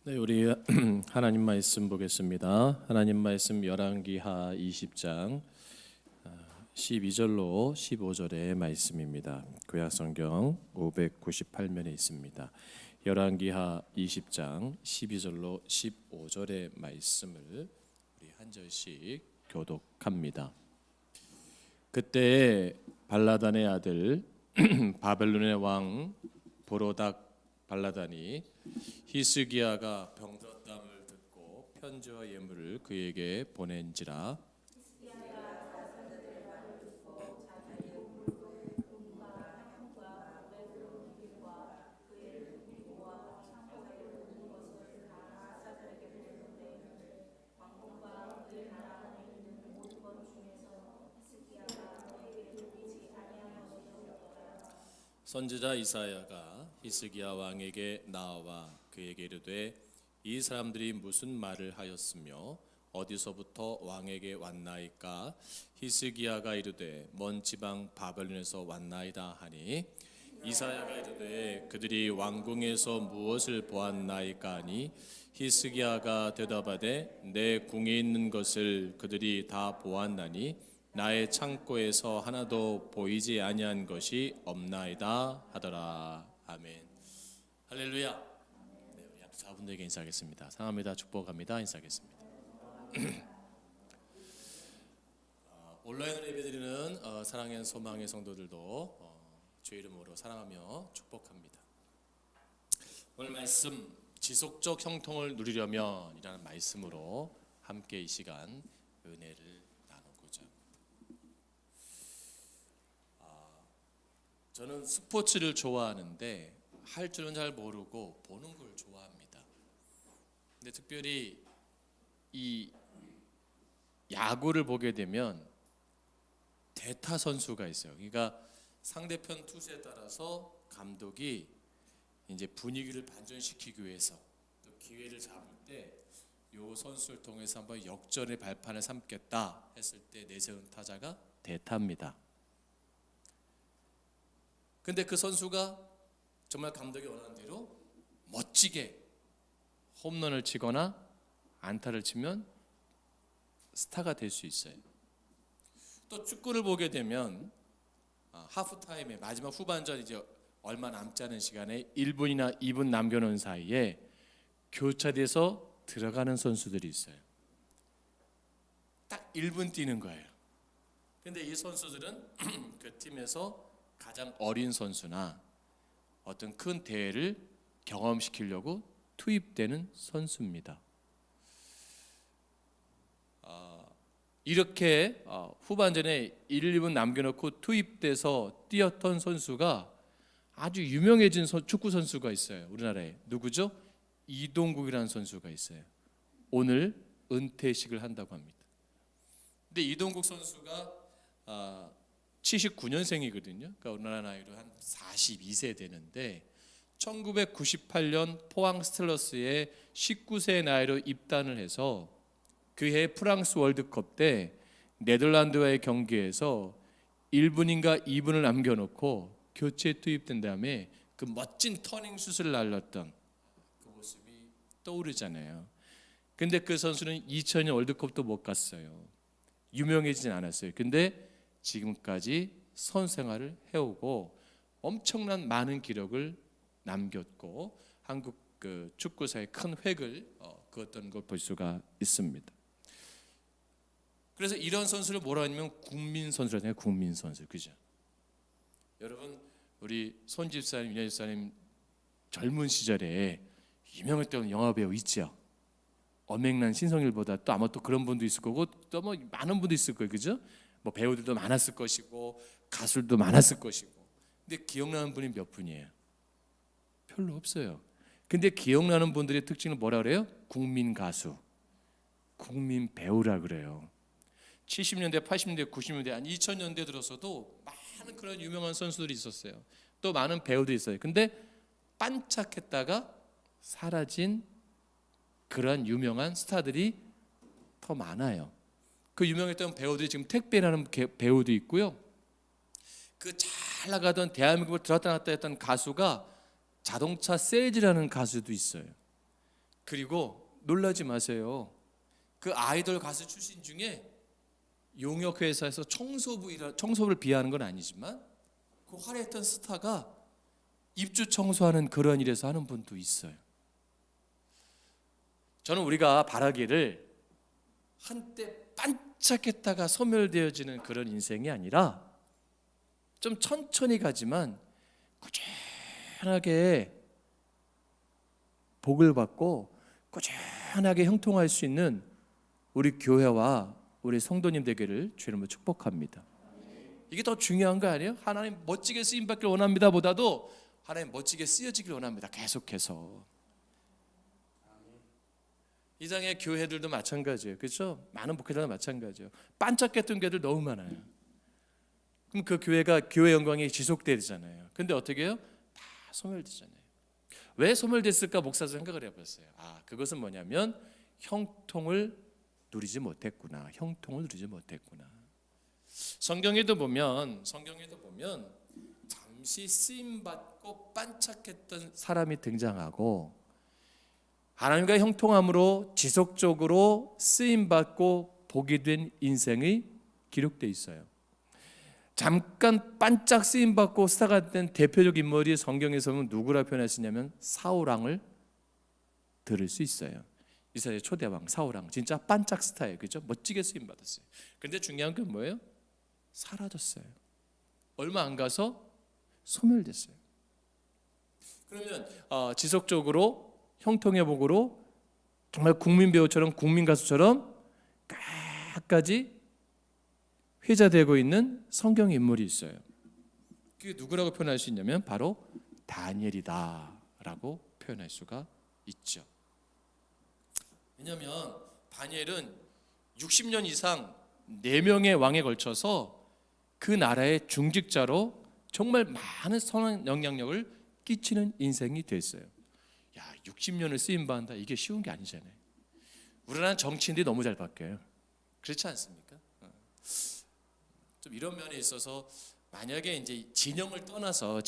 네, 우리 하나님 말씀 보겠습니다. 하나님 말씀 열왕기하 20장 12절로 15절의 말씀입니다. 구약성경 598면에 있습니다. 열왕기하 20장 12절로 15절의 말씀을 우리 한 절씩 교독합니다. 그때 발라단의 아들 바벨론의 왕 보로닥 발라단이 히스기야가 병들었담을 듣고 편지와 예물을 그에게 보낸지라. 선지자 이사야가 히스기야 왕에게 나와 그에게 이르되 이 사람들이 무슨 말을 하였으며 어디서부터 왕에게 왔나이까? 히스기야가 이르되 먼 지방 바벨론에서 왔나이다 하니 이사야가 이르되 그들이 왕궁에서 무엇을 보았나이까 하니 히스기야가 대답하되 내 궁에 있는 것을 그들이 다 보았나니 나의 창고에서 하나도 보이지 아니한 것이 없나이다 하더라. 아멘. 할렐루야. 네, 우리 약자분들에게 인사하겠습니다. 사랑합니다. 축복합니다. 인사하겠습니다. 온라인으로 예배드리는 사랑의 소망의 성도들도 주의 이름으로 사랑하며 축복합니다. 오늘 말씀 지속적 형통을 누리려면 이라는 말씀으로 함께 이 시간 은혜를 저는 스포츠를 좋아하는데 할 줄은 잘 모르고 보는 걸 좋아합니다. 근데 특별히 이 야구를 보게 되면 대타 선수가 있어요. 그러니까 상대편 투수에 따라서 감독이 이제 분위기를 반전시키기 위해서 또 기회를 잡을 때 요 선수를 통해서 한번 역전의 발판을 삼겠다 했을 때 내세운 타자가 대타입니다. 근데 그 선수가 정말 감독이 원하는 대로 멋지게 홈런을 치거나 안타를 치면 스타가 될 수 있어요. 또 축구를 보게 되면 하프타임에 마지막 후반전 이제 얼마 남지 않은 시간에 1분이나 2분 남겨놓은 사이에 교차돼서 들어가는 선수들이 있어요. 딱 1분 뛰는 거예요. 근데 이 선수들은 그 팀에서 가장 어린 선수나 어떤 큰 대회를 경험시키려고 투입되는 선수입니다. 이렇게 후반전에 1, 2분 남겨놓고 투입돼서 뛰었던 선수가 아주 유명해진 축구 선수가 있어요. 우리나라에 누구죠? 이동국이라는 선수가 있어요. 오늘 은퇴식을 한다고 합니다. 근데 이동국 선수가 79년생이거든요. 그러니까 우리나라 나이로 한 42세 되는데 1998년 포항 스틸러스에 19세 나이로 입단을 해서 그해 프랑스 월드컵 때 네덜란드와의 경기에서 1분인가 2분을 남겨놓고 교체 투입된 다음에 그 멋진 터닝 슛을 날렸던 그 모습이 떠오르잖아요. 근데 그 선수는 2000년 월드컵도 못 갔어요. 유명해지진 않았어요. 근데 지금까지 선수 생활을 해오고 엄청난 많은 기록을 남겼고 한국 그 축구사의 큰 획을 그었던 걸 볼 수가 있습니다. 그래서 이런 선수를 뭐라 하냐면 국민 선수라고 해요. 국민 선수, 그죠? 여러분 우리 손 집사님, 윤여 집사님 젊은 시절에 유명했던 영화 배우 있죠? 엄앵란 신성일보다 또 아마 또 그런 분도 있을 거고 또 뭐 많은 분도 있을 거예요, 그죠? 뭐 배우들도 많았을 것이고 가수들도 많았을 것이고. 근데 기억나는 분이 몇 분이에요? 별로 없어요. 근데 기억나는 분들의 특징은 뭐라 그래요? 국민 가수, 국민 배우라 그래요. 70년대, 80년대, 90년대, 한 2000년대 들어서도 많은 그런 유명한 선수들이 있었어요. 또 많은 배우들이 있어요. 근데 반짝했다가 사라진 그런 유명한 스타들이 더 많아요. 그 유명했던 배우들이 지금 택배라는 배우도 있고요. 그 잘 나가던 대한민국을 들었다 놨다 했던 가수가 자동차 세일즈라는 가수도 있어요. 그리고 놀라지 마세요. 그 아이돌 가수 출신 중에 용역회사에서 청소부를 비하하는 건 아니지만 그 화려했던 스타가 입주 청소하는 그런 일에서 하는 분도 있어요. 저는 우리가 바라기를 한때 반짝했다가 소멸되어지는 그런 인생이 아니라 좀 천천히 가지만 꾸준하게 복을 받고 꾸준하게 형통할 수 있는 우리 교회와 우리 성도님 되기를 주님으로 축복합니다. 이게 더 중요한 거 아니에요? 하나님 멋지게 쓰임받기를 원합니다 보다도 하나님 멋지게 쓰여지기를 원합니다. 계속해서. 이장의 교회들도 마찬가지예요. 그렇죠? 많은 목회자도 마찬가지예요. 반짝했던 교회들 너무 많아요. 그럼 그 교회가 교회 영광이 지속되잖아요. 근데 어떻게 해요? 다 소멸되잖아요. 왜 소멸됐을까 목사도 생각을 해봤어요. 그것은 뭐냐면 형통을 누리지 못했구나. 형통을 누리지 못했구나. 성경에도 보면 잠시 쓰임 받고 반짝했던 사람이 등장하고 하나님과 형통함으로 지속적으로 쓰임 받고 복이 된 인생이 기록되어 있어요. 잠깐 반짝 쓰임 받고 스타가 된 대표적 인물이 성경에서 보면 누구라 표현하시냐면 사울 왕을 들을 수 있어요. 이스라엘 초대 왕 사울 왕 진짜 반짝 스타예요. 그죠? 멋지게 쓰임 받았어요. 근데 중요한 건 뭐예요? 사라졌어요. 얼마 안 가서 소멸됐어요. 그러면 지속적으로 형통의 복으로 정말 국민 배우처럼 국민 가수처럼 끝까지 회자되고 있는 성경 인물이 있어요. 그게 누구라고 표현할 수 있냐면 바로 다니엘이다라고 표현할 수가 있죠. 왜냐하면 다니엘은 60년 이상 4명의 왕에 걸쳐서 그 나라의 중직자로 정말 많은 선한 영향력을 끼치는 인생이 됐어요. 60년을 쓰임받는다, 이게 쉬운 게 아니잖아요. 우리나라는 정치인들이 너무 잘 바뀌어요. 그렇지 않습니까? 좀 이런 면에 있어서 만약에 이제 진영을 떠나서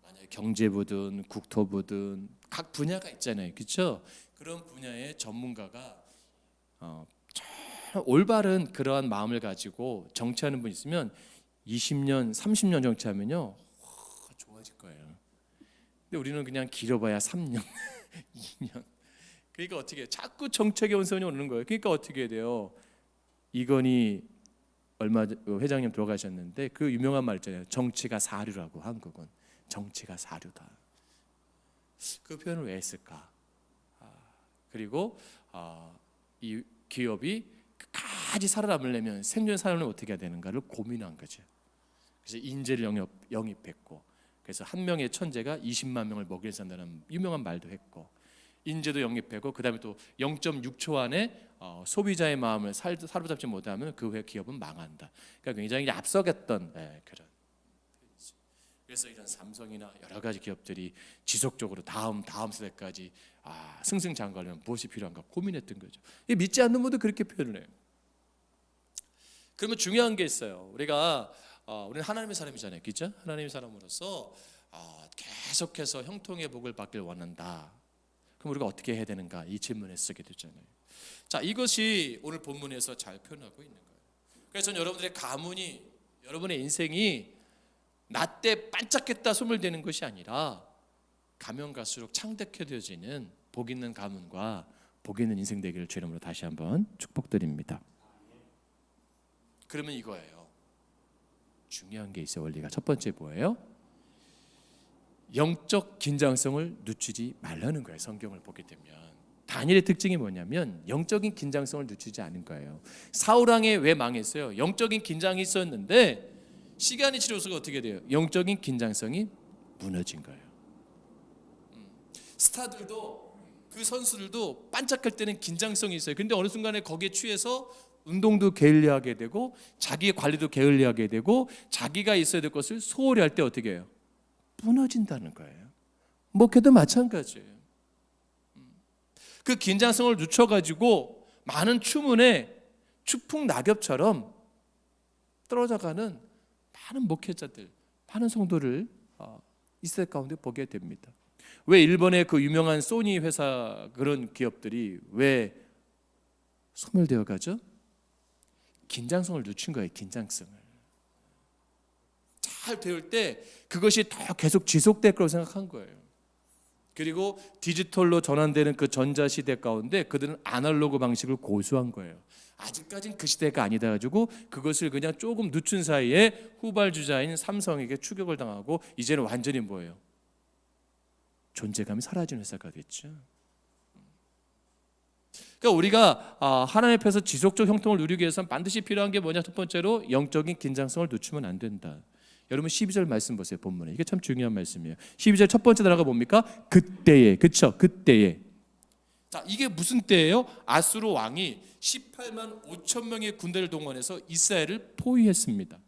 만약에 경제부든 국토부든 각 분야가 있잖아요. 그렇죠? 그런 분야의 전문가가 올바른 그러한 마음을 가지고 정치하는 분 있으면 20년, 30년 정치하면요 좋아질 거예요. 근데 우리는 그냥 길어봐야 3년, 2년. 그러니까 어떻게 해요? 자꾸 정책의 온선이 오는 거예요. 그러니까 어떻게 해야 돼요? 이건희 얼마 회장님 돌아가셨는데 그 유명한 말 있잖아요. 정치가 사류라고. 한국은 정치가 사류다. 그 표현을 왜 했을까? 그리고 이 기업이 끝까지 살아남으려면 생존 살아남으면 어떻게 해야 되는가를 고민한 거죠. 그래서 인재를 영입했고, 그래서 한 명의 천재가 20만 명을 먹일 수 있다는 유명한 말도 했고, 인재도 영입하고 그다음에 또 0.6초 안에 소비자의 마음을 사로잡지 못하면 그 후에 기업은 망한다. 그러니까 굉장히 앞서갔던 그런. 그래서 이런 삼성이나 여러 가지 기업들이 지속적으로 다음 세대까지 승승장구하려면 무엇이 필요한가 고민했던 거죠. 믿지 않는 분도 그렇게 표현을 해요. 그러면 중요한 게 있어요. 우리는 하나님의 사람이잖아요, 그렇죠? 하나님의 사람으로서 계속해서 형통의 복을 받길 원한다. 그럼 우리가 어떻게 해야 되는가? 이 질문에 쓰게 되잖아요. 자, 이것이 오늘 본문에서 잘 표현하고 있는 거예요. 그래서 저는 여러분들의 가문이, 여러분의 인생이 나 때 반짝했다 소멸되는 것이 아니라 가면 갈수록 창대해져지는 복 있는 가문과 복 있는 인생 되기를 주의 이름으로 다시 한번 축복드립니다. 그러면 이거예요. 중요한 게 있어요. 원리가 첫 번째 뭐예요? 영적 긴장성을 늦추지 말라는 거예요. 성경을 보게 되면 다니엘의 특징이 뭐냐면 영적인 긴장성을 늦추지 않은 거예요. 사울 왕이 왜 망했어요? 영적인 긴장이 있었는데 시간이 지나서 어떻게 돼요? 영적인 긴장성이 무너진 거예요. 스타들도 그 선수들도 반짝할 때는 긴장성이 있어요. 근데 어느 순간에 거기에 취해서 운동도 게을리하게 되고 자기의 관리도 게을리하게 되고 자기가 있어야 될 것을 소홀히 할 때 어떻게 해요? 무너진다는 거예요. 목회도 마찬가지예요. 그 긴장성을 늦춰가지고 많은 추문에 추풍 낙엽처럼 떨어져가는 많은 목회자들, 많은 성도를 이스라엘 가운데 보게 됩니다. 왜 일본의 그 유명한 소니 회사 그런 기업들이 왜 소멸되어 가죠? 긴장성을 늦춘 거예요. 긴장성을. 잘 배울 때 그것이 더 계속 지속될 거라고 생각한 거예요. 그리고 디지털로 전환되는 그 전자시대 가운데 그들은 아날로그 방식을 고수한 거예요. 아직까지는 그 시대가 아니다 가지고 그것을 그냥 조금 늦춘 사이에 후발주자인 삼성에게 추격을 당하고 이제는 완전히 뭐예요? 존재감이 사라진 회사가 됐죠. 그러니까 우리가 하나님 앞에서 지속적 형통을 누리기 위해서는 반드시 필요한 게 뭐냐? 첫 번째로 영적인 긴장성을 늦추면 안 된다. 여러분 12절 말씀 보세요. 본문에. 이게 참 중요한 말씀이에요. 12절 첫 번째 단어가 뭡니까? 그때에. 그렇죠? 그때에. 자, 이게 무슨 때예요? 아수르 왕이 18만 5천 명의 군대를 동원해서 이스라엘을 포위했습니다.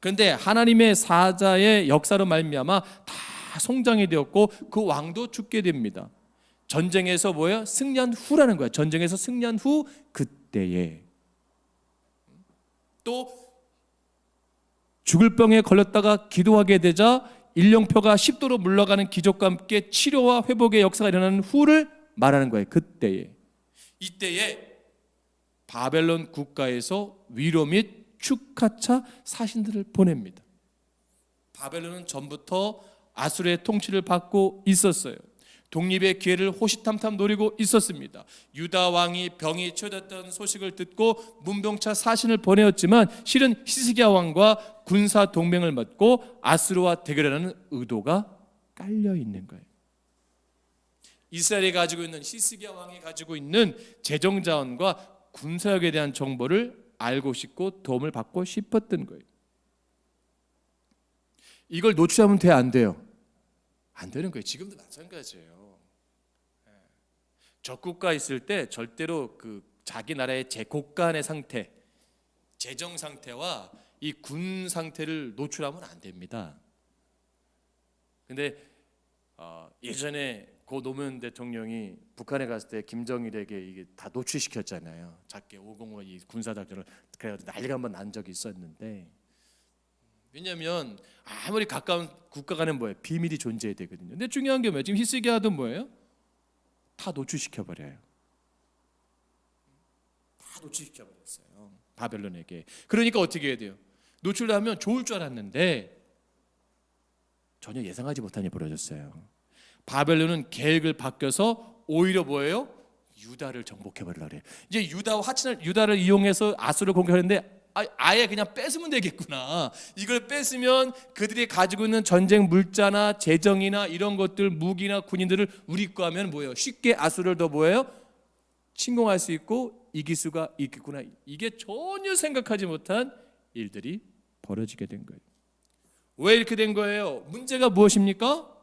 그런데 하나님의 사자의 역사로 말미암아 다 성장이 되었고 그 왕도 죽게 됩니다. 전쟁에서 뭐예요? 승리한 후라는 거야. 전쟁에서 승리한 후 그때에. 또 죽을 병에 걸렸다가 기도하게 되자 일령표가 10도로 물러가는 기적과 함께 치료와 회복의 역사가 일어나는 후를 말하는 거예요. 그때에. 이때에 바벨론 국가에서 위로 및 축하차 사신들을 보냅니다. 바벨론은 전부터 아수르의 통치를 받고 있었어요. 독립의 기회를 호시탐탐 노리고 있었습니다. 유다 왕이 병이 치료됐다는 소식을 듣고 문병차 사신을 보내었지만 실은 히스기야 왕과 군사 동맹을 맺고 아수르와 대결하는 의도가 깔려 있는 거예요. 이스라엘이 가지고 있는 히스기야 왕이 가지고 있는 재정 자원과 군사력에 대한 정보를 알고 싶고 도움을 받고 싶었던 거예요. 이걸 노출하면 돼, 안 돼요? 안 되는 거예요. 지금도 마찬가지예요. 적국가 있을 때 절대로 그 자기 나라의 제국간의 상태, 재정 상태와 이 군 상태를 노출하면 안 됩니다. 근데 예전에 고 노무현 대통령이 북한에 갔을 때 김정일에게 이게 다 노출시켰잖아요. 작게 505 이 군사작전을 그래가지고 난리가 한번 난 적이 있었는데, 왜냐하면 아무리 가까운 국가 간에 뭐예요? 비밀이 존재해야 되거든요. 근데 중요한 게 뭐예요? 지금 히스기야도 뭐예요? 다 노출시켜 버려요. 다 노출시켜 버렸어요. 바벨론에게. 그러니까 어떻게 해야 돼요? 노출하면 좋을 줄 알았는데 전혀 예상하지 못한 일이 벌어졌어요. 바벨론은 계획을 바뀌어서 오히려 뭐예요? 유다를 정복해 버리려고 그래요. 이제 유다와 하친을 유다를 이용해서 아수르를 공격하는데 아예 그냥 뺏으면 되겠구나. 이걸 뺏으면 그들이 가지고 있는 전쟁 물자나 재정이나 이런 것들, 무기나 군인들을 우리 거 하면 뭐예요? 쉽게 아수르를 더 뭐예요? 침공할 수 있고 이길 수가 있겠구나. 이게 전혀 생각하지 못한 일들이 벌어지게 된 거예요. 왜 이렇게 된 거예요? 문제가 무엇입니까?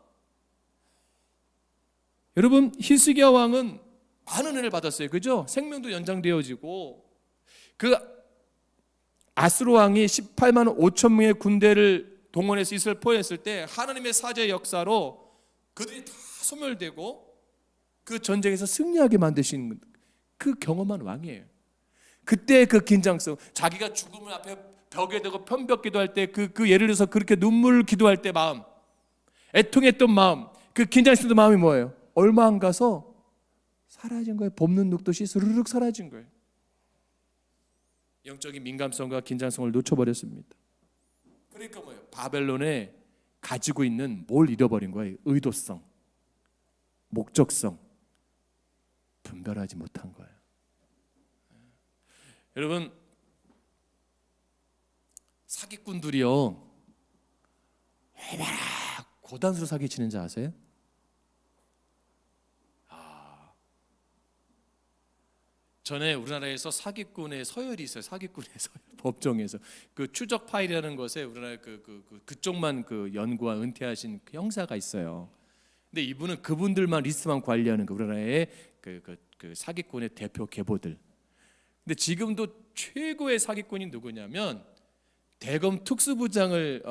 여러분, 히스기야 왕은 많은 은혜를 받았어요. 그죠? 생명도 연장되어지고 그 아수르 왕이 18만 5천 명의 군대를 동원해서 이스라엘 포위했을 때 하나님의 사제의 역사로 그들이 다 소멸되고 그 전쟁에서 승리하게 만드신 그 경험한 왕이에요. 그때 그 긴장성, 자기가 죽음을 앞에 벽에 대고 편벽 기도할 때 그 예를 들어서 그렇게 눈물 기도할 때 마음, 애통했던 마음, 그 긴장했던 마음이 뭐예요? 얼마 안 가서 사라진 거예요. 볶는 눅듯이 스르륵 사라진 거예요. 영적인 민감성과 긴장성을 놓쳐버렸습니다. 그러니까 뭐예요? 바벨론에 가지고 있는 뭘 잃어버린 거예요? 의도성, 목적성, 분별하지 못한 거예요. 여러분, 사기꾼들이요 얼마나 고단수로 사기치는지 아세요? 전에 우리나라에서 사기꾼의 서열이 있어요. 사기꾼의 서열, 법정에서 그 추적 파일이라는 것에 우리나라 그쪽만 그 연구와 은퇴하신 그 형사가 있어요. 근데 이분은 그분들만 리스트만 관리하는 그 우리나라의 그 사기꾼의 대표 계보들. 근데 지금도 최고의 사기꾼이 누구냐면 대검 특수부장을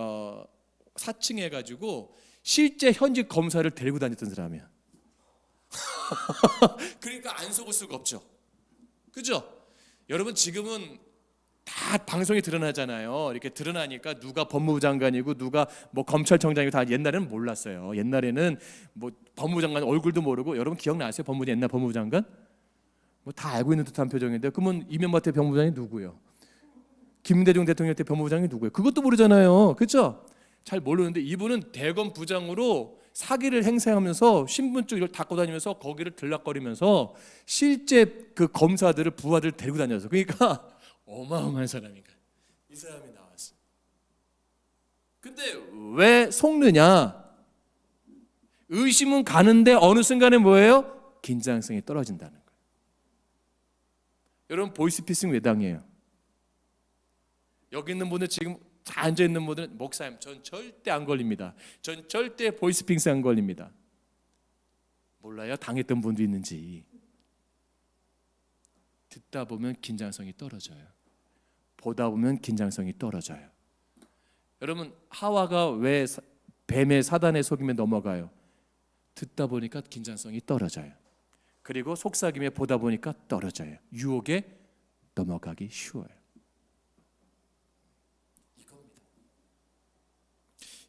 사칭해 가지고 실제 현직 검사를 데리고 다녔던 사람이야. 그러니까 안 속을 수가 없죠. 그죠? 여러분, 지금은 다 방송에 드러나잖아요. 이렇게 드러나니까 누가 법무부 장관이고 누가 뭐 검찰청장이고 다 옛날에는 몰랐어요. 옛날에는 뭐 법무부 장관 얼굴도 모르고, 여러분 기억나세요? 옛날 법무부 장관? 뭐 다 알고 있는 듯한 표정인데, 그러면 이명박 때 법무부장이 누구요? 김대중 대통령 때 법무부장이 누구예요? 그것도 모르잖아요. 그렇죠? 잘 모르는데 이분은 대검 부장으로 사기를 행사하면서 신분증 이걸 갖고 다니면서 거기를 들락거리면서 실제 그 검사들을, 부하들 데리고 다녔어. 그러니까 어마어마한 사람인가. 이 사람이 나왔어. 근데 왜 속느냐? 의심은 가는데 어느 순간에 뭐예요? 긴장성이 떨어진다는 거예요. 여러분 보이스피싱 왜 당해요? 여기 있는 분들, 지금 다 앉아 있는 분들은 목사님 전 절대 안 걸립니다. 전 절대 보이스피싱 안 걸립니다. 몰라요? 당했던 분도 있는지. 듣다 보면 긴장성이 떨어져요. 보다 보면 긴장성이 떨어져요. 여러분 하와가 왜 뱀의 사단의 속임에 넘어가요? 듣다 보니까 긴장성이 떨어져요. 그리고 속삭임에 보다 보니까 떨어져요. 유혹에 넘어가기 쉬워요. 이겁니다.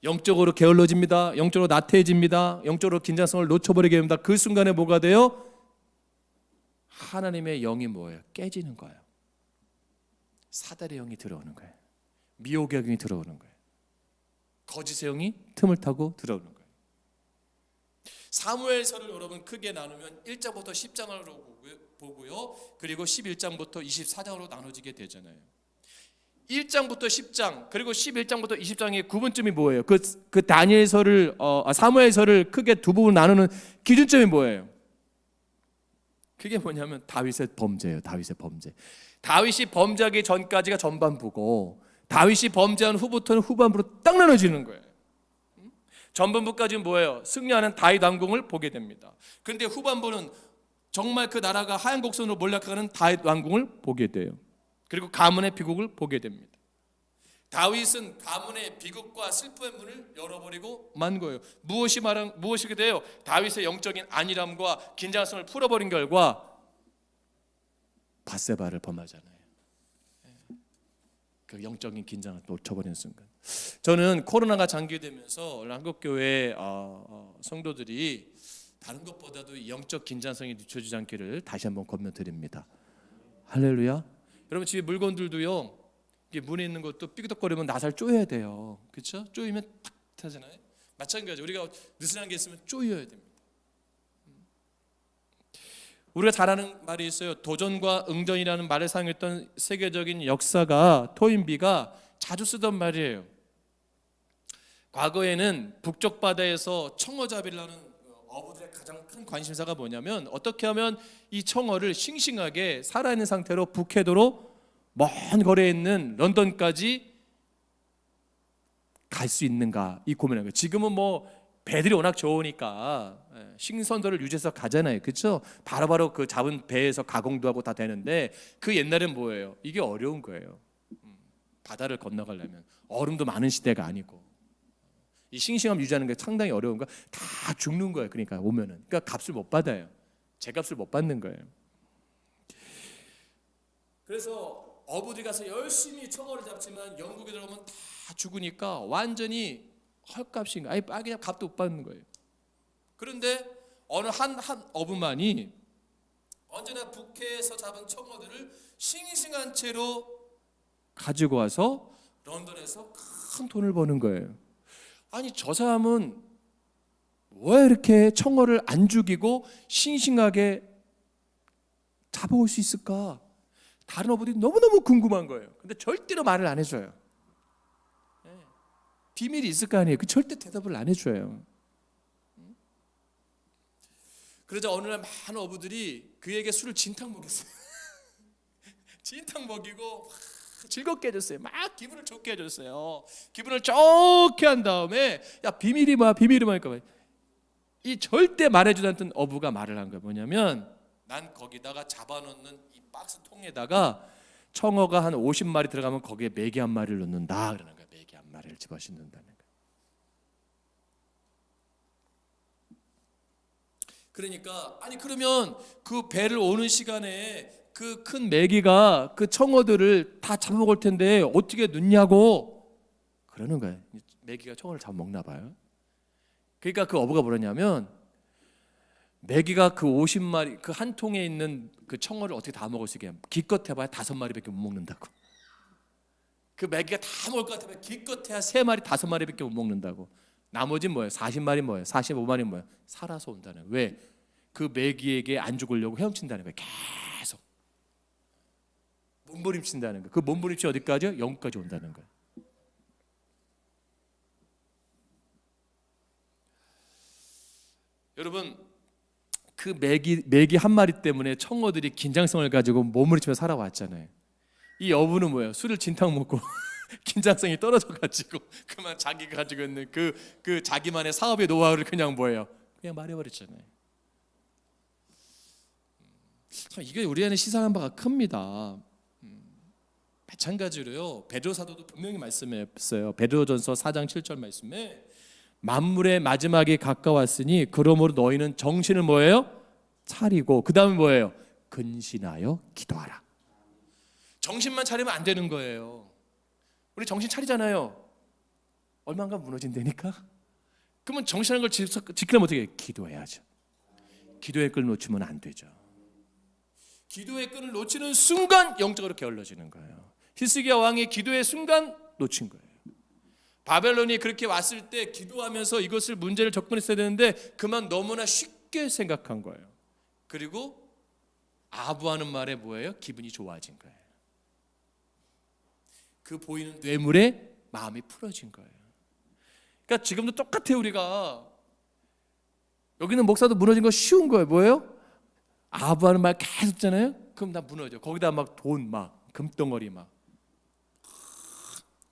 영적으로 게을러집니다. 영적으로 나태해집니다. 영적으로 긴장성을 놓쳐버리게 됩니다. 그 순간에 뭐가 돼요? 하나님의 영이 뭐예요? 깨지는 거예요. 사달의 영이 들어오는 거예요. 미혹의 영이 들어오는 거예요. 거짓의 영이 틈을 타고 들어오는 거예요. 사무엘서를 여러분 크게 나누면 1장부터 10장으로 보고요. 그리고 11장부터 24장으로 나눠지게 되잖아요. 1장부터 10장 그리고 11장부터 20장의 구분점이 뭐예요? 그 다니엘서를 사무엘서를 크게 두 부분 나누는 기준점이 뭐예요? 그게 뭐냐면 다윗의 범죄예요. 다윗의 범죄. 다윗이 범죄하기 전까지가 전반부고, 다윗이 범죄한 후부터는 후반부로 딱 나눠지는 거예요. 전반부까지는 뭐예요? 승리하는 다윗 왕궁을 보게 됩니다. 그런데 후반부는 정말 그 나라가 하얀 곡선으로 몰락하는 다윗 왕궁을 보게 돼요. 그리고 가문의 비극을 보게 됩니다. 다윗은 가문의 비극과 슬픔의 문을 열어버리고 만 거예요. 무엇이 돼요? 다윗의 영적인 안일함과 긴장성을 풀어버린 결과 바세바를 범하잖아요. 그 영적인 긴장을 놓쳐버리는 순간. 저는 코로나가 장기되면서 한국교회 성도들이 다른 것보다도 영적 긴장성이 늦춰지지 않기를 다시 한번 권면드립니다. 할렐루야. 여러분 집에 물건들도요, 이게 문에 있는 것도 삐그덕거리면 나살 쪼여야 돼요. 그렇죠? 쪼이면 탁 타잖아요. 마찬가지, 우리가 느슨한 게 있으면 쪼여야 됩니다. 우리가 잘 아는 말이 있어요. 도전과 응전이라는 말을 사용했던 세계적인 역사가 토인비가 자주 쓰던 말이에요. 과거에는 북쪽 바다에서 청어잡이를 하는 어부들의 가장 큰 관심사가 뭐냐면, 어떻게 하면 이 청어를 싱싱하게 살아있는 상태로 북해도로 먼 거리에 있는 런던까지 갈 수 있는가, 이 고민을 해요. 지금은 뭐 배들이 워낙 좋으니까 신선도를 유지해서 가잖아요. 그렇죠? 바로바로 그 잡은 배에서 가공도 하고 다 되는데, 그 옛날엔 뭐예요? 이게 어려운 거예요. 바다를 건너가려면 얼음도 많은 시대가 아니고, 이 싱싱함 유지하는 게 상당히 어려운 거, 다 죽는 거예요. 그러니까 오면은, 그러니까 값을 못 받아요. 제값을 못 받는 거예요. 그래서 어부들이 가서 열심히 청어를 잡지만 영국에 들어오면 다 죽으니까 완전히 헐값인 거예요. 아예 그냥 값도 못 받는 거예요. 그런데 어느 한 어부만이 언제나 북해에서 잡은 청어들을 싱싱한 채로 가지고 와서 런던에서 큰 돈을 버는 거예요. 아니 저 사람은 왜 이렇게 청어를 안 죽이고 싱싱하게 잡아올 수 있을까? 다른 어부들이 너무너무 궁금한 거예요. 근데 절대로 말을 안 해줘요. 비밀이 있을 거 아니에요. 그 절대 대답을 안 해줘요. 그러자 어느 날 많은 어부들이 그에게 술을 진탕 먹였어요. 진탕 먹이고 즐겁게 해줬어요. 막 기분을 좋게 해줬어요. 기분을 좋게 한 다음에, 야 비밀이 뭐야, 비밀이 뭐니까, 이 절대 말해주지 않던 어부가 말을 한 거예요. 뭐냐면, 난 거기다가 잡아놓는 이 박스 통에다가 청어가 한 50마리 들어가면 거기에 메기 한 마리를 넣는다. 그러는 거예요. 메기 한 마리를 집어넣는다는 거예요. 그러니까 아니 그러면 그 배를 오는 시간에 그 큰 메기가 그 청어들을 다 잡아먹을 텐데 어떻게 넣냐고 그러는 거예요. 메기가 청어를 잡아먹나 봐요. 그러니까 그 어부가 뭐랬냐면 메기가 그 50마리 그 한 통에 있는 그 청어를 어떻게 다 먹을 수 있게 기껏 해봐야 5마리밖에 못 먹는다고. 그 메기가 다 먹을 것 같으면 기껏 해야 3마리 5마리밖에 못 먹는다고. 나머지는 뭐예요? 40마리 뭐예요? 45마리 뭐예요? 살아서 온다는 거예요. 왜? 그 메기에게 안 죽으려고 헤엄친다는 거예요. 계속 몸부림친다는 거예요. 그 몸부림치 어디까지요? 영까지 온다는 거예요. 여러분 그 메기 한 마리 때문에 청어들이 긴장성을 가지고 몸부림치며 살아왔잖아요. 이 어부는 뭐예요? 술을 진탕 먹고 긴장성이 떨어져가지고 그만 자기가 가지고 있는 그 자기만의 사업의 노하우를 그냥 뭐예요? 그냥 말해버렸잖아요. 참 이게 우리 안에 시사한 바가 큽니다. 마찬가지로요. 베드로 사도도 분명히 말씀했어요. 베드로전서 4장 7절 말씀에 만물의 마지막이 가까웠으니 그러므로 너희는 정신을 뭐예요? 차리고 그 다음에 뭐예요? 근신하여 기도하라. 정신만 차리면 안 되는 거예요. 우리 정신 차리잖아요. 얼마인가 무너진다니까. 그러면 정신하는 걸 지키려면 어떻게 해요? 기도해야죠. 기도의 끈을 놓치면 안 되죠. 기도의 끈을 놓치는 순간 영적으로 게을러지는 거예요. 히스기야 왕이 기도의 순간 놓친 거예요. 바벨론이 그렇게 왔을 때 기도하면서 이것을 문제를 접근했어야 되는데 그만 너무나 쉽게 생각한 거예요. 그리고 아부하는 말에 뭐예요? 기분이 좋아진 거예요. 그 보이는 뇌물에 마음이 풀어진 거예요. 그러니까 지금도 똑같아요. 우리가 여기는 목사도 무너진 거 쉬운 거예요. 뭐예요? 아부하는 말 계속 듣잖아요. 그럼 나 무너져. 거기다 막 돈 막 금덩어리 막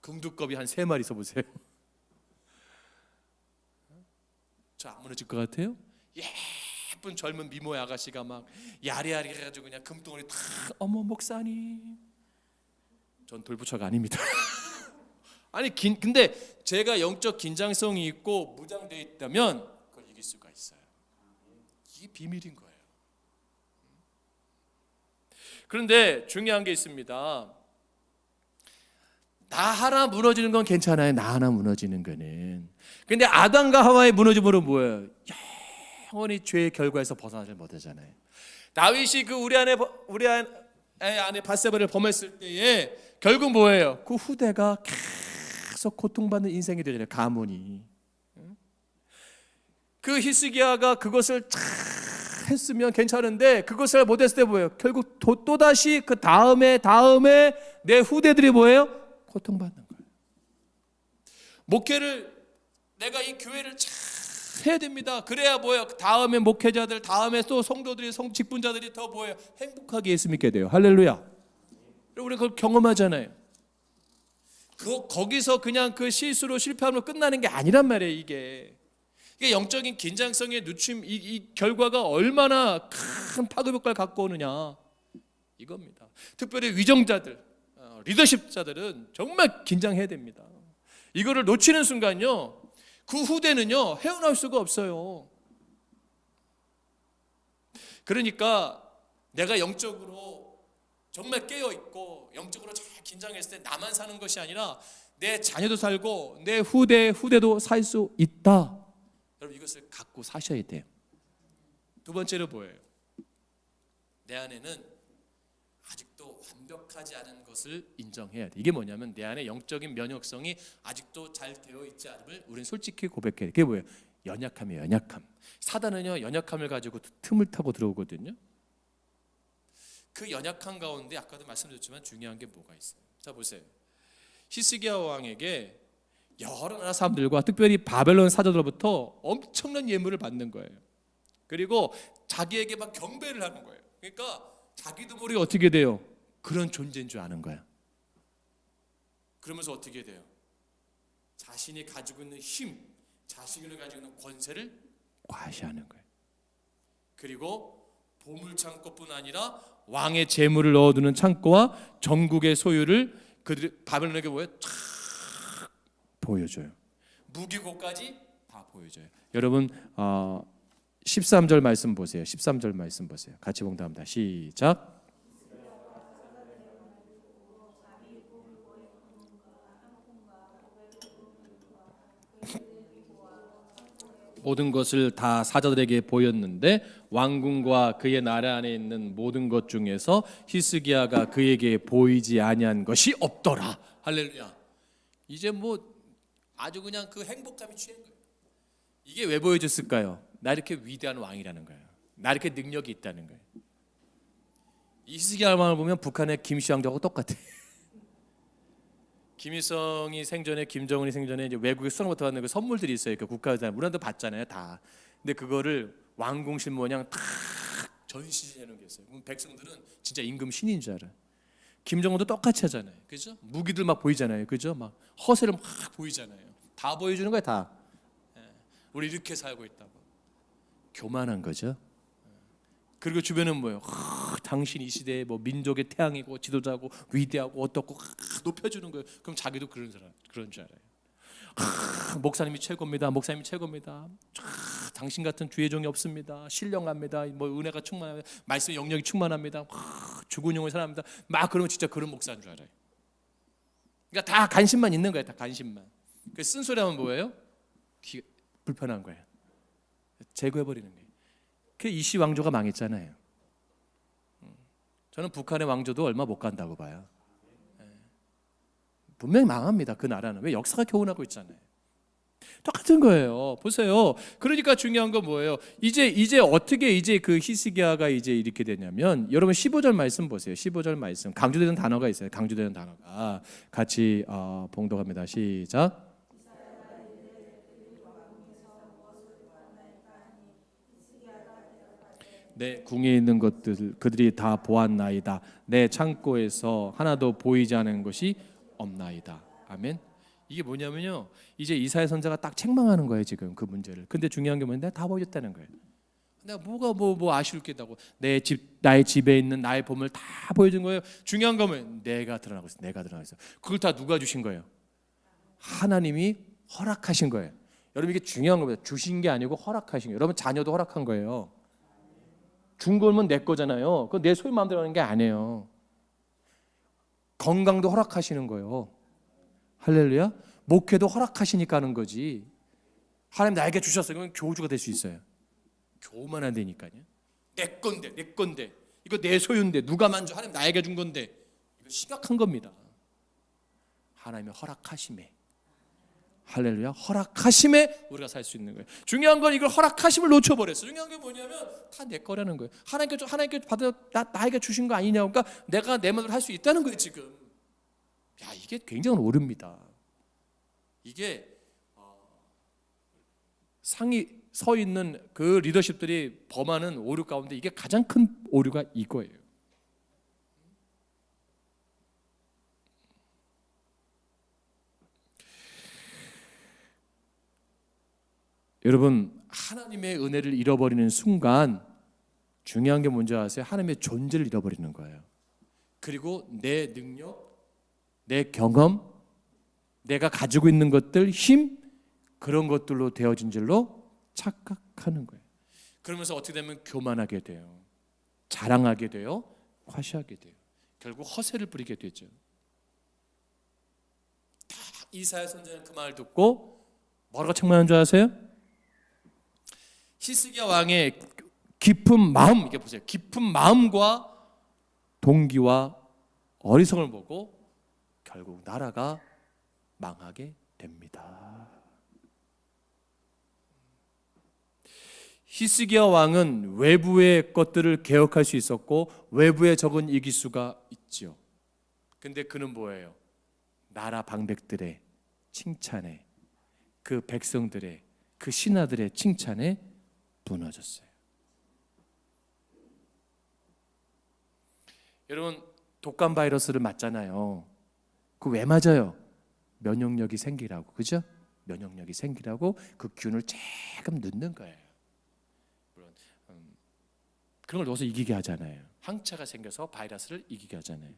금두껍이 한 3마리 써보세요. 저 안 무너질 것 같아요? 예쁜 젊은 미모의 아가씨가 막 야리야리 해가지고 그냥 금덩어리 다 어머 목사님 전 돌부처가 아닙니다. 아니 근데 제가 영적 긴장성이 있고 무장되어 있다면 그걸 이길 수가 있어요. 이게 비밀인 거예요. 그런데 중요한 게 있습니다. 나 하나 무너지는 건 괜찮아요. 나 하나 무너지는 거는. 근데 아담과 하와의 무너짐으로 뭐예요? 영원히 죄의 결과에서 벗어나지 못하잖아요. 다윗이 그 우리 안에 밧세바를 범했을 때에 결국 뭐예요? 그 후대가 계속 고통받는 인생이 되잖아요. 가문이. 그 히스기야가 그것을 잘 했으면 괜찮은데 그것을 못했을 때 뭐예요? 결국 또다시 그 다음에 내 후대들이 뭐예요? 고통받는 거예요. 목회를 내가 이 교회를 잘 해야 됩니다. 그래야 뭐예요? 다음에 목회자들, 다음에 또 성도들이, 직분자들이 더 뭐예요? 행복하게 예수 믿게 돼요. 할렐루야. 우리 그걸 경험하잖아요. 거기서 그냥 그 실수로 실패하면 끝나는 게 아니란 말이에요. 이게 영적인 긴장성의 늦춤, 이 결과가 얼마나 큰 파급 효과를 갖고 오느냐 이겁니다. 특별히 위정자들, 리더십자들은 정말 긴장해야 됩니다. 이거를 놓치는 순간요, 그 후대는요 헤어나올 수가 없어요. 그러니까 내가 영적으로 정말 깨어 있고 영적으로 잘 긴장했을 때 나만 사는 것이 아니라 내 자녀도 살고 내 후대도 살 수 있다. 여러분 이것을 갖고 사셔야 돼요. 두 번째로 뭐예요? 내 안에는 아직도 완벽하지 않은 것을 인정해야 돼. 이게 뭐냐면 내 안에 영적인 면역성이 아직도 잘 되어 있지 않음을 우리는 솔직히 고백해야 돼. 그게 뭐예요? 연약함이에요. 연약함. 사단은요 연약함을 가지고 틈을 타고 들어오거든요. 그 연약함 가운데 아까도 말씀드렸지만 중요한 게 뭐가 있어요? 자 보세요. 히스기야 왕에게 여러 나라 사람들과 특별히 바벨론 사자들로부터 엄청난 예물을 받는 거예요. 그리고 자기에게 막 경배를 하는 거예요. 그러니까 자기도 모르게 어떻게 돼요? 그런 존재인 줄 아는 거야. 그러면서 어떻게 돼요? 자신이 가지고 있는 힘, 자신이 가지고 있는 권세를 과시하는 거예요. 그리고 보물 창고뿐 아니라 왕의 재물을 넣어두는 창고와 전국의 소유를 그들이 바벨론에게 뭐예요? 쫙 보여줘요. 무기고까지 다 보여줘요. 여러분 13절 말씀 보세요. 13절 말씀 보세요. 같이 봉답합니다. 시작. 모든 것을 다 사자들에게 보였는데 왕궁과 그의 나라 안에 있는 모든 것 중에서 히스기야가 그에게 보이지 아니한 것이 없더라. 할렐루야. 이제 뭐 아주 그냥 그 행복감이 취한 거예요. 이게 왜 보여줬을까요? 나 이렇게 위대한 왕이라는 거예요. 나 이렇게 능력이 있다는 거예요. 이 히스기야 왕을 보면 북한의 김씨 왕조하고 똑같아. 김일성이 생전에, 김정은이 생전에 이제 외국에 수상부터 받는 그 선물들이 있어요. 그 국가에서 우리나라도 받잖아요, 다. 근데 그거를 왕궁실 모양 탁 전시해 놓은 게 있어요. 그럼 백성들은 진짜 임금 신인 줄 알아. 김정은도 똑같이 하잖아요, 그죠? 무기들 막 보이잖아요, 그죠? 막 허세를 막 보이잖아요. 다 보여주는 거야, 다. 우리 이렇게 살고 있다고. 교만한 거죠. 그리고 주변은 뭐예요? 당신 이 시대의 뭐 민족의 태양이고 지도자고 위대하고 어떻고 높여주는 거예요. 그럼 자기도 그런 줄 알아요. 목사님이 최고입니다. 목사님이 최고입니다. 당신 같은 주의 종이 없습니다. 신령합니다. 뭐 은혜가 충만합니다. 말씀의 영역이 충만합니다. 죽은 영을 사랑합니다. 막 그러면 진짜 그런 목사인 줄 알아요. 그러니까 다 관심만 있는 거예요. 다 관심만. 그 쓴소리하면 뭐예요? 불편한 거예요. 제거해버리는 거예요. 그 이시 왕조가 망했잖아요. 저는 북한의 왕조도 얼마 못 간다고 봐요. 분명히 망합니다. 그 나라는. 왜? 역사가 교훈하고 있잖아요. 똑같은 거예요. 보세요. 그러니까 중요한 건 뭐예요? 이제 어떻게 이제 그 히스기야가 이제 이렇게 되냐면, 여러분 15절 말씀 보세요. 15절 말씀 강조되는 단어가 있어요. 강조되는 단어가 같이 봉독합니다. 시작. 내 궁에 있는 것들 그들이 다 보았나이다. 내 창고에서 하나도 보이지 않은 것이 없나이다. 아멘. 이게 뭐냐면요, 이제 이사야 선지자가 딱 책망하는 거예요, 지금 그 문제를. 근데 중요한 게 뭐냐, 내가 다 보여줬다는 거예요. 내가 뭐가 뭐 아쉬울 게 있다고. 나의 집에 있는 나의 보물 다 보여준 거예요. 중요한 거면 내가 드러나고 있어. 내가 드러나고 있어. 그걸 다 누가 주신 거예요? 하나님이 허락하신 거예요. 여러분, 이게 중요한 겁니다. 주신 게 아니고 허락하신 거예요. 여러분, 자녀도 허락한 거예요. 준 거면 내 거잖아요. 그건 내 소유 마음대로 하는 게 아니에요. 건강도 허락하시는 거예요. 할렐루야. 목회도 허락하시니까 하는 거지. 하나님 나에게 주셨어요. 그러면 교주가 될 수 있어요. 교만 안 되니까요. 내 건데 이거 내 소유인데 누가 만져. 하나님 나에게 준 건데. 이거 심각한 겁니다. 하나님의 허락하심에, 할렐루야, 허락하심에 우리가 살 수 있는 거예요. 중요한 건 이걸 허락하심을 놓쳐버렸어요. 중요한 게 뭐냐면 다 내 거라는 거예요. 하나님께 받아 나에게 주신 거 아니냐. 그러니까 내가 내 마음대로 할 수 있다는 거예요, 지금. 야, 이게 굉장한 오류입니다. 이게 상이 서 있는 그 리더십들이 범하는 오류 가운데 이게 가장 큰 오류가 이거예요. 여러분, 하나님의 은혜를 잃어버리는 순간 중요한 게 뭔지 아세요? 하나님의 존재를 잃어버리는 거예요. 그리고 내 능력, 내 경험, 내가 가지고 있는 것들, 힘, 그런 것들로 되어진 줄로 착각하는 거예요. 그러면서 어떻게 되면 교만하게 돼요. 자랑하게 돼요. 과시하게 돼요. 결국 허세를 부리게 되죠. 다 이사야 선지자는 그 말을 듣고 뭐라고 책망한 줄 아세요? 히스기야 왕의 깊은 마음, 이게 보세요. 깊은 마음과 동기와 어리석음을 보고 결국 나라가 망하게 됩니다. 히스기야 왕은 외부의 것들을 개혁할 수 있었고 외부의 적은 이길 수가 있지요. 근데 그는 뭐예요? 나라 방백들의 칭찬에, 그 백성들의, 그 신하들의 칭찬에 무너졌어요. 여러분, 독감 바이러스를 맞잖아요. 그 왜 맞아요? 면역력이 생기라고, 그죠? 면역력이 생기라고 그 균을 조금 넣는 거예요. 물론 그런 걸 넣어서 이기게 하잖아요. 항체가 생겨서 바이러스를 이기게 하잖아요.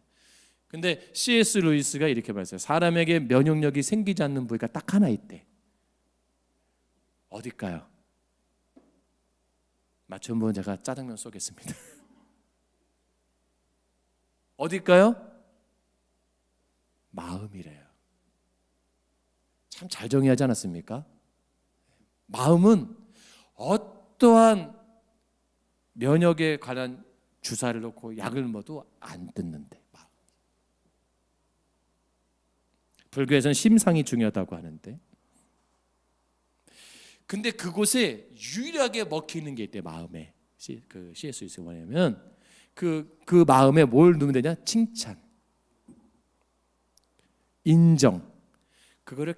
근데 C.S. 루이스가 이렇게 말했어요. 사람에게 면역력이 생기지 않는 부위가 딱 하나 있대. 어딜까요? 맞춤 제가 짜장면 쏘겠습니다. 어딜까요? 마음이래요. 참 잘 정의하지 않았습니까? 마음은 어떠한 면역에 관한 주사를 놓고 약을 먹어도 안 듣는데. 불교에서는 심상이 중요하다고 하는데, 근데 그곳에 유일하게 먹히는 게 있대. 마음에. 그 C.S. 루이스가 뭐냐면 그 마음에 뭘 넣으면 되냐? 칭찬, 인정. 그거를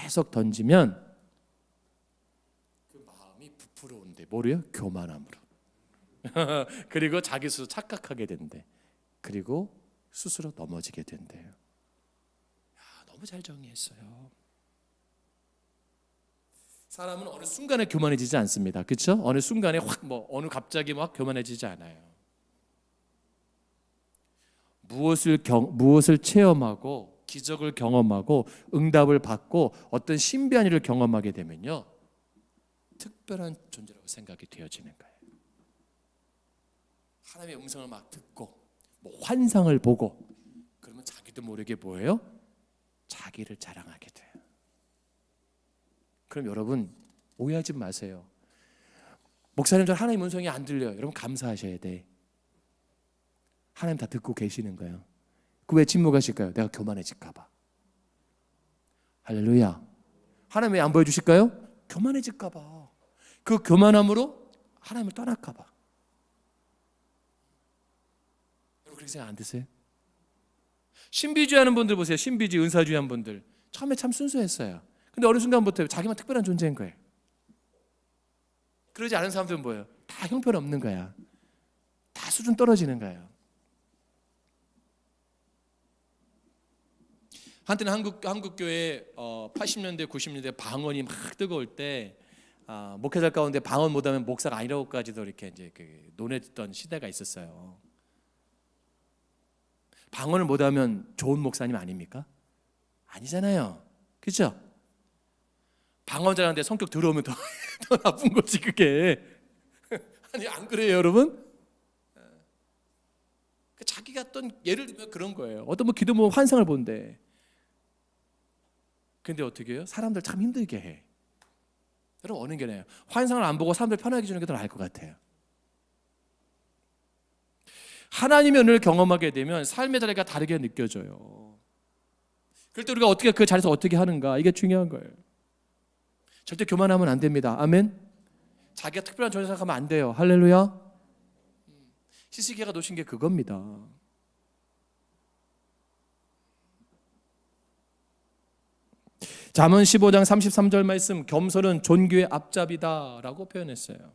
계속 던지면 그 마음이 부풀어온대. 뭐래요? 교만함으로. 그리고 자기 스스로 착각하게 된대. 그리고 스스로 넘어지게 된대요. 너무 잘 정리했어요. 사람은 어느 순간에 교만해지지 않습니다. 그렇죠? 어느 순간에 확 갑자기 막 교만해지지 않아요. 무엇을 체험하고 기적을 경험하고 응답을 받고 어떤 신비한 일을 경험하게 되면요, 특별한 존재라고 생각이 되어지는 거예요. 하나님의 음성을 막 듣고 환상을 보고 그러면 자기도 모르게 뭐예요? 자기를 자랑하게 돼요. 그럼 여러분 오해하지 마세요. 목사님, 저 하나님 음성이 안 들려요. 여러분 감사하셔야 돼. 하나님 다 듣고 계시는 거예요. 그 왜 침묵하실까요? 내가 교만해질까 봐. 할렐루야. 하나님 왜 안 보여주실까요? 교만해질까 봐. 그 교만함으로 하나님을 떠날까 봐. 여러분 그렇게 생각 안 드세요? 신비주의하는 분들 보세요. 신비주의, 은사주의하는 분들 처음에 참 순수했어요. 근데 어느 순간부터 자기만 특별한 존재인 거예요. 그러지 않은 사람들은 뭐예요? 다 형편없는 거야. 다 수준 떨어지는 거예요. 한때는 한국 교회 80년대 90년대 방언이 막 뜨거울 때 목회자 가운데 방언 못하면 목사가 아니라고까지도 이렇게 이제 논했던 시대가 있었어요. 방언을 못하면 좋은 목사님 아닙니까? 아니잖아요. 그렇죠? 방언 잘하는데 성격 더러우면 더 나쁜 거지 그게. 아니 안 그래요 여러분? 자기가 어떤 예를 들면 그런 거예요. 어떤 기도 모임 환상을 본대. 근데 어떻게 해요? 사람들 참 힘들게 해. 여러분 어느 게 나아요? 환상을 안 보고 사람들 편하게 주는 게 더 나을 것 같아요. 하나님의 은혜를 경험하게 되면 삶의 자리가 다르게 느껴져요. 그럴 때 우리가 어떻게 그 자리에서 어떻게 하는가, 이게 중요한 거예요. 절대 교만하면 안 됩니다. 아멘. 자기가 특별한 존재 생각하면 안 돼요. 할렐루야. 히스기야가 놓친 게 그겁니다. 잠언 15장 33절 말씀, 겸손은 존귀의 앞잡이다라고 표현했어요.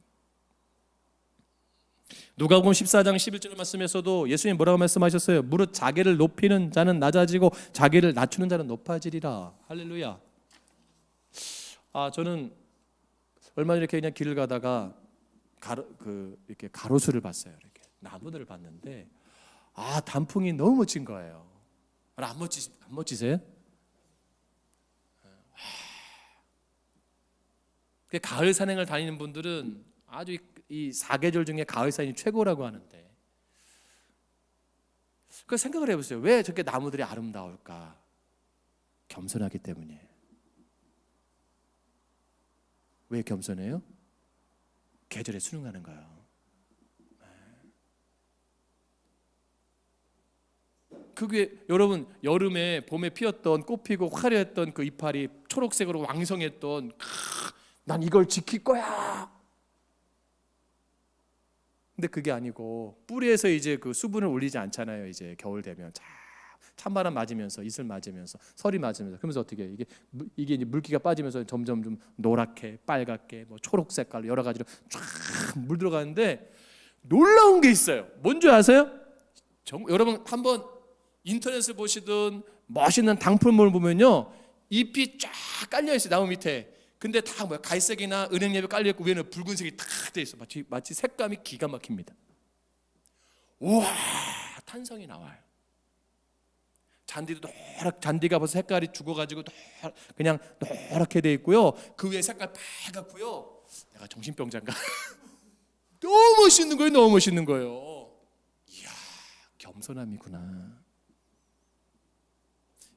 누가복음 14장 11절 말씀에서도 예수님 뭐라고 말씀하셨어요? 무릇 자기를 높이는 자는 낮아지고 자기를 낮추는 자는 높아지리라. 할렐루야. 저는 얼마 전에 이렇게 그냥 길을 가다가 이렇게 가로수를 봤어요. 이렇게 나무들을 봤는데 단풍이 너무 멋진 거예요. 안 멋지세요? 가을 산행을 다니는 분들은 아주 이 사계절 중에 가을 산이 최고라고 하는데, 그 생각을 해보세요. 왜 저렇게 나무들이 아름다울까? 겸손하기 때문이에요. 왜 겸손해요? 계절에 순응하는 거예요. 그게 여러분 여름에 봄에 피었던 꽃 피고 화려했던 그 이파리 초록색으로 왕성했던, 난 이걸 지킬 거야. 근데 그게 아니고 뿌리에서 이제 그 수분을 올리지 않잖아요. 이제 겨울 되면 찬바람 맞으면서 이슬 맞으면서 서리 맞으면서, 그러면서 어떻게 이게 이제 물기가 빠지면서 점점 좀 노랗게 빨갛게 초록 색깔로 여러 가지로 쫙 물들어가는데 놀라운 게 있어요. 뭔지 아세요? 여러분 한번 인터넷을 보시든 멋있는 당풀물을 보면요, 잎이 쫙 깔려 있어요. 나무 밑에. 근데 다 갈색이나 은행잎이 깔려 있고 위에는 붉은색이 탁 돼 있어. 마치 색감이 기가 막힙니다. 우와, 탄성이 나와요. 잔디가 벌써 색깔이 죽어가지고 그냥 노랗게 돼 있고요. 그 위에 색깔 빨갛고요. 내가 정신병자인가? 너무 멋있는 거예요. 너무 멋있는 거예요. 이야, 겸손함이구나.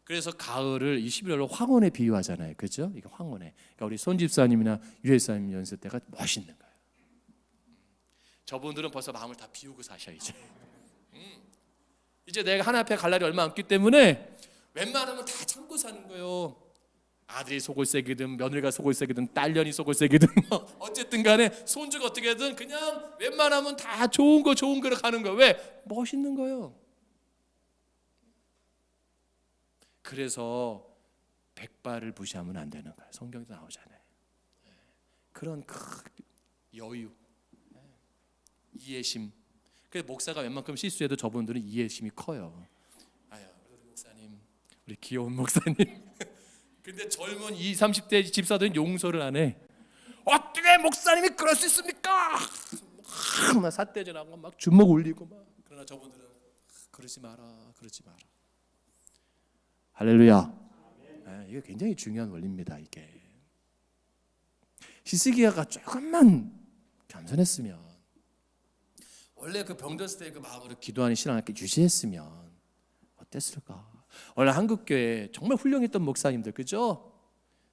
그래서 가을을 이 11월로 황혼에 비유하잖아요. 그죠? 이게 황혼에. 그러니까 우리 손 집사님이나 유혜 집사님 연습 때가 멋있는 거예요. 저분들은 벌써 마음을 다 비우고 사셔야죠. 이제 내가 하나님 앞에 갈 날이 얼마 없기 때문에 웬만하면 다 참고 사는 거예요. 아들이 속을 새기든 며느리가 속을 새기든 딸년이 속을 새기든 어쨌든 간에 손주가 어떻게든 그냥 웬만하면 다 좋은 거로 가는 거예요. 왜? 멋있는 거예요. 그래서 백발을 무시하면 안 되는 거예요. 성경에도 나오잖아요. 그런 여유, 이해심. 그래서 목사가 웬만큼 실수해도 저분들은 이해심이 커요. 아유, 우리 목사님, 우리 귀여운 목사님. 근데 젊은 20, 30대 집사들은 용서를 안 해. 어떻게 목사님이 그럴 수 있습니까? 막 삿대질하고 막 주먹 올리고 막. 그러나 저분들은 그러지 마라. 할렐루야. 이게 굉장히 중요한 원리입니다. 이게 히스기야가 조금만 겸손했으면, 원래 그 병들었을 때 그 마음으로 기도하는 신앙을 유지했으면 어땠을까? 원래 한국교회 정말 훌륭했던 목사님들, 그죠?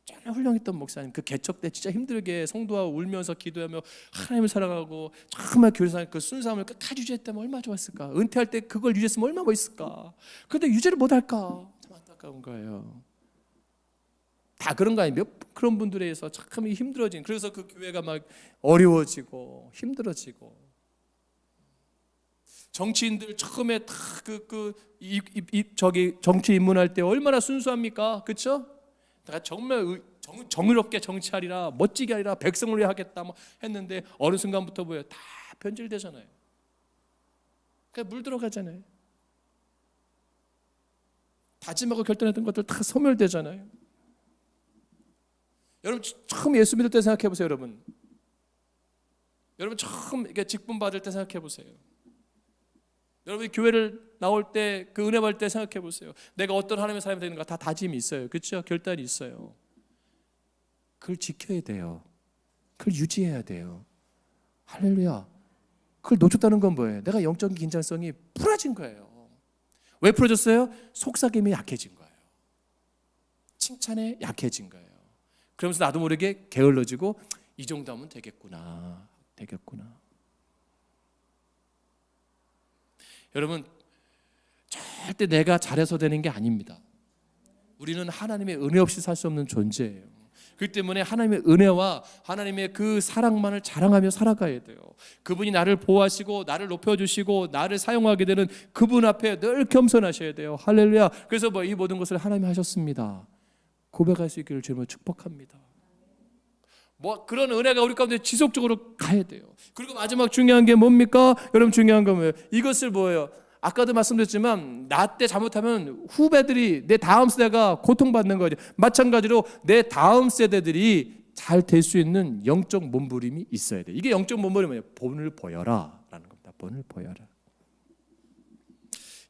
정말 훌륭했던 목사님, 그 개척 때 진짜 힘들게 성도하고 울면서 기도하며 하나님을 사랑하고 정말 교회에서 그 순수함을 끝까지 유지했다면 얼마나 좋았을까? 은퇴할 때 그걸 유지했으면 얼마나 멋있을까? 그런데 유지를 못할까? 참 안타까운 거예요. 다 그런 거 아니에요? 그런 분들에 의해서 참 힘들어진, 그래서 그 교회가 막 어려워지고 힘들어지고, 정치인들 처음에 다 정치 입문할 때 얼마나 순수합니까? 그렇죠? 내가 정말 정의롭게 정치하리라, 멋지게 하리라, 백성을 위해 하겠다 뭐 했는데 어느 순간부터 뭐예요? 다 변질되잖아요. 그냥 물 들어가잖아요. 다짐하고 결단했던 것들 다 소멸되잖아요. 여러분 처음 예수 믿을 때 생각해 보세요. 여러분 처음 이렇게 직분 받을 때 생각해 보세요. 여러분이 교회를 나올 때, 그 은혜 받을 때 생각해 보세요. 내가 어떤 하나님의 사람이 되는가 다 다짐이 있어요. 그렇죠? 결단이 있어요. 그걸 지켜야 돼요. 그걸 유지해야 돼요. 할렐루야. 그걸 놓쳤다는 건 뭐예요? 내가 영적인 긴장성이 풀어진 거예요. 왜 풀어졌어요? 속삭임이 약해진 거예요. 칭찬에 약해진 거예요. 그러면서 나도 모르게 게을러지고 이 정도 하면 되겠구나. 여러분 절대 내가 잘해서 되는 게 아닙니다. 우리는 하나님의 은혜 없이 살 수 없는 존재예요. 그렇기 때문에 하나님의 은혜와 하나님의 그 사랑만을 자랑하며 살아가야 돼요. 그분이 나를 보호하시고 나를 높여주시고 나를 사용하게 되는 그분 앞에 늘 겸손하셔야 돼요. 할렐루야. 그래서 이 모든 것을 하나님이 하셨습니다. 고백할 수 있기를 주님을 축복합니다. 그런 은혜가 우리 가운데 지속적으로 가야 돼요. 그리고 마지막 중요한 게 뭡니까? 여러분 중요한 건 뭐예요? 이것을 뭐예요? 아까도 말씀드렸지만 나 때 잘못하면 후배들이, 내 다음 세대가 고통받는 거죠. 마찬가지로 내 다음 세대들이 잘 될 수 있는 영적 몸부림이 있어야 돼요. 이게 영적 몸부림이 뭐예요? 본을 보여라 라는 겁니다. 본을 보여라.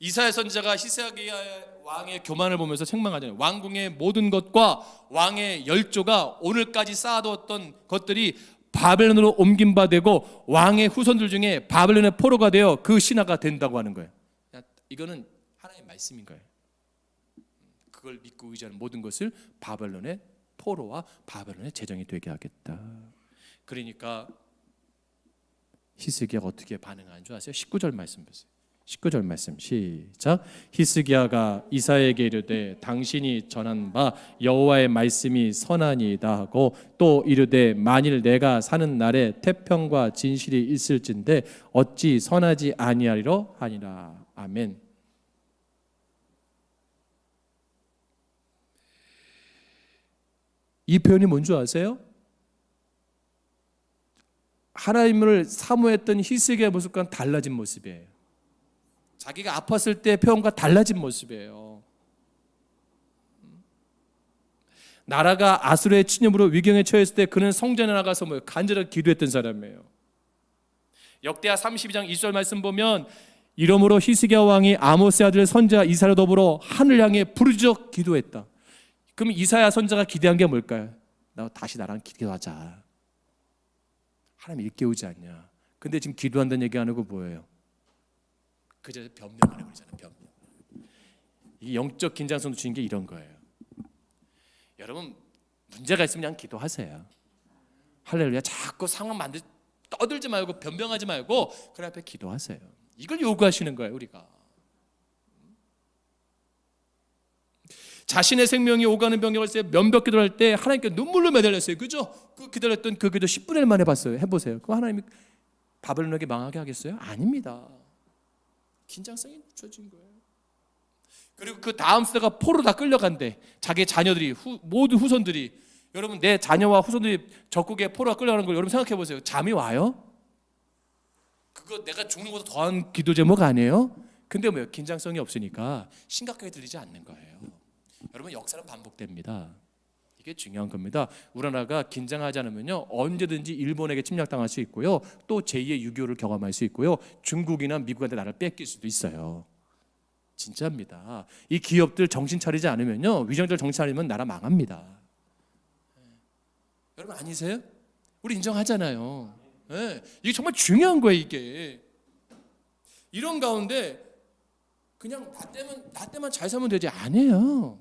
이사야 선지자가 히스기야 왕의 교만을 보면서 책망하잖아요. 왕궁의 모든 것과 왕의 열조가 오늘까지 쌓아두었던 것들이 바벨론으로 옮긴 바 되고 왕의 후손들 중에 바벨론의 포로가 되어 그 신하가 된다고 하는 거예요. 이거는 하나님의 말씀인 거예요. 그걸 믿고 의지하는 모든 것을 바벨론의 포로와 바벨론의 재정이 되게 하겠다. 그러니까 히스기야가 어떻게 반응하는 줄 아세요? 19절 말씀 보세요. 19절 말씀 시작. 히스기야가 이사야에게 이르되 당신이 전한 바 여호와의 말씀이 선하니이다 하고 또 이르되 만일 내가 사는 날에 태평과 진실이 있을진데 어찌 선하지 아니하리로 하니라. 아멘. 이 표현이 뭔지 아세요? 하나님을 사모했던 히스기야의 모습과는 달라진 모습이에요. 자기가 아팠을 때 표현과 달라진 모습이에요. 나라가 아수르의 침략으로 위경에 처했을 때 그는 성전에 나가서 간절하게 기도했던 사람이에요. 역대하 32장 20절 말씀 보면 이러므로 히스기야 왕이 아모스의 아들 선지자 이사야를 더불어 하늘 향해 부르짖어 기도했다. 그럼 이사야 선지자가 기대한 게 뭘까요? 다시 나랑 기도하자. 하나님 일깨우지 않냐. 근데 지금 기도한다는 얘기 안 하고 뭐예요? 그저 변명을 해버리잖아요. 변명. 이 영적 긴장성도 주는 게 이런 거예요. 여러분 문제가 있으면 그냥 기도하세요. 할렐루야. 자꾸 상황 떠들지 말고 변명하지 말고 그 앞에 기도하세요. 이걸 요구하시는 거예요, 우리가. 자신의 생명이 오가는 병에 걸릴 때 면벽 기도를 할 때 하나님께 눈물로 매달렸어요. 그죠? 그 기다렸던 그 기도 10분의 1만 해봤어요. 해보세요. 그 하나님이 바벨론에게 망하게 하겠어요? 아닙니다. 긴장성이 주어진 거예요. 그리고 그 다음 세대가 포로 다 끌려간대. 자기 자녀들이 모두 후손들이. 여러분 내 자녀와 후손들이 적국에 포로가 끌려가는 걸 여러분 생각해 보세요. 잠이 와요? 그거 내가 죽는 것도 더한 기도 제목 아니에요? 근데 뭐요? 긴장성이 없으니까 심각하게 들리지 않는 거예요. 여러분 역사는 반복됩니다. 이게 중요한 겁니다. 우리나라가 긴장하지 않으면요 언제든지 일본에게 침략당할 수 있고요, 또 제2의 6.25를 경험할 수 있고요, 중국이나 미국한테 나라를 뺏길 수도 있어요. 진짜입니다. 이 기업들 정신 차리지 않으면요, 위정들 정신 차리면 나라 망합니다. 여러분 아니세요? 우리 인정하잖아요. 네, 이게 정말 중요한 거예요. 이게 이런 가운데 그냥 나 때만 잘 살면 되지 아니에요.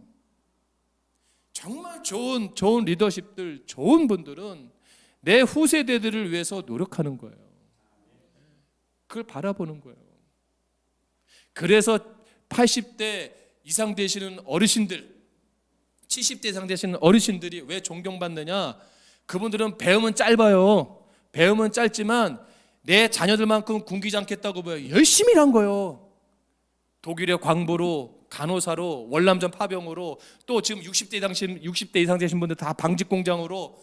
정말 좋은 리더십들, 좋은 분들은 내 후세대들을 위해서 노력하는 거예요. 그걸 바라보는 거예요. 그래서 80대 이상 되시는 어르신들, 70대 이상 되시는 어르신들이 왜 존경받느냐? 그분들은 배움은 짧아요. 배움은 짧지만 내 자녀들만큼 굶기지 않겠다고 열심히 일한 거예요. 독일의 광부로, 간호사로, 월남전 파병으로, 또 지금 60대 이상 되신 분들 다 방직 공장으로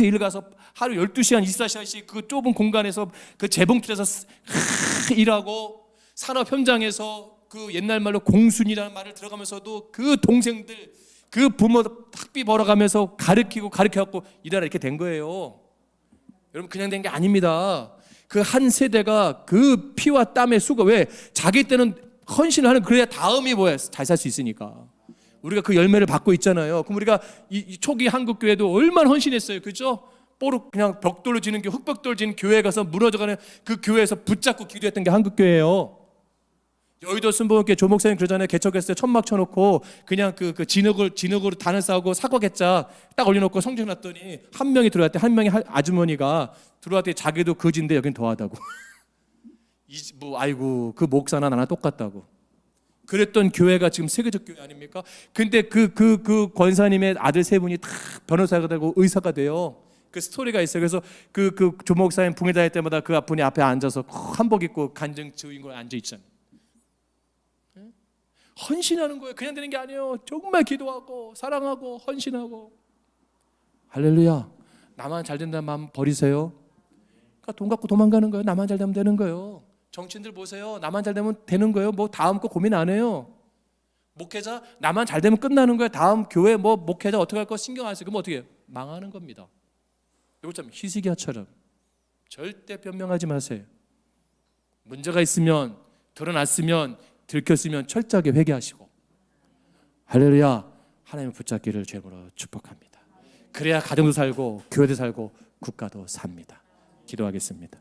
일 가서 하루 12시간, 24시간씩 그 좁은 공간에서 그 재봉틀에서 일하고, 산업 현장에서 그 옛날 말로 공순이라는 말을 들어가면서도 그 동생들, 그 부모 학비 벌어가면서 가르쳐갖고 일하라 이렇게 된 거예요. 여러분 그냥 된 게 아닙니다. 그 한 세대가 그 피와 땀의 수고, 왜 자기 때는 헌신을 하는, 그래야 다음이 뭐야? 잘 살 수 있으니까. 우리가 그 열매를 받고 있잖아요. 그럼 우리가 이 초기 한국 교회도 얼마나 헌신했어요, 그죠? 뽀록 그냥 벽돌로 지는 흙벽돌 지는 교회에 가서 무너져가는 그 교회에서 붙잡고 기도했던 게 한국 교회예요. 여의도 순복음교회 조 목사님 그러잖아요. 개척했을 때 천막 쳐놓고 그냥 그 진흙으로 단을 쌓고 사과개짜 딱 올려놓고 성경 놨더니 한 명이 들어왔대. 한 명의 아주머니가 들어왔더니 자기도 거지인데 여긴 더하다고. 아이고 그 목사나 나나 똑같다고. 그랬던 교회가 지금 세계적 교회 아닙니까? 근데 그 권사님의 아들 세 분이 다 변호사가 되고 의사가 돼요. 그 스토리가 있어요. 그래서 그 조목사님 붕괴 다닐 때마다 그 분이 앞에 앉아서 한복 입고 간증 주인공 앉아 있잖아요. 헌신하는 거예요. 그냥 되는 게 아니에요. 정말 기도하고 사랑하고 헌신하고. 할렐루야. 나만 잘 된다는 마음 버리세요. 그러니까 돈 갖고 도망가는 거예요. 나만 잘 되면 되는 거예요. 정치인들 보세요. 나만 잘 되면 되는 거예요. 뭐 다음 거 고민 안 해요. 목회자 나만 잘 되면 끝나는 거예요. 다음 교회 뭐 목회자 어떻게 할 거 신경 안 써요. 그럼 어떻게 해요? 망하는 겁니다. 이거 참 히스기야처럼 절대 변명하지 마세요. 문제가 있으면, 드러났으면, 들켰으면 철저하게 회개하시고, 할렐루야, 하나님을 붙잡기를 죄물어 축복합니다. 그래야 가정도 살고 교회도 살고 국가도 삽니다. 기도하겠습니다.